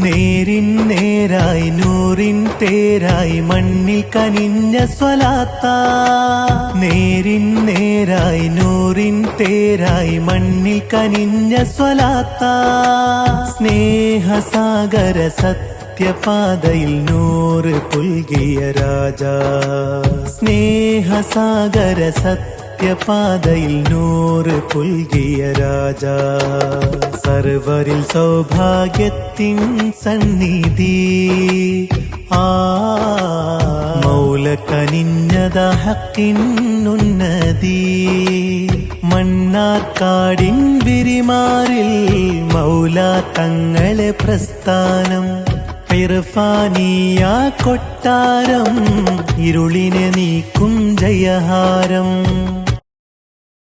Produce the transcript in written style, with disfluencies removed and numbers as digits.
നേരിൻ നേരായി നൂറിൻ തേരായി മണ്ണിൽ കനിഞ്ഞ സ്വലാത്ത. നേരിൻ നേരായി നൂറിൻ തേരായി മണ്ണിൽ കനിഞ്ഞ സ്വലാത്ത. സ്നേഹസാഗര സത്യപാതയിൽ നൂറ് പുൽകിയ രാജാ. സ്നേഹസാഗര സത്യപാതയിൽ നൂറ് പുൽകിയ രാജാ. സർവരിൽ സൗഭാഗ്യത്തിൻ സന്നിധി മൗല കനിഞ്ഞത ഹക്കിൻ ഉന്നതി. മണ്ണാർക്കാടിൻ വിരിമാറിൽ മൗല തങ്ങളെ പ്രസ്ഥാനം. ഇർഫാനിയ കൊട്ടാരം ഇരുളിനെ നീക്കും ജയഹാരം.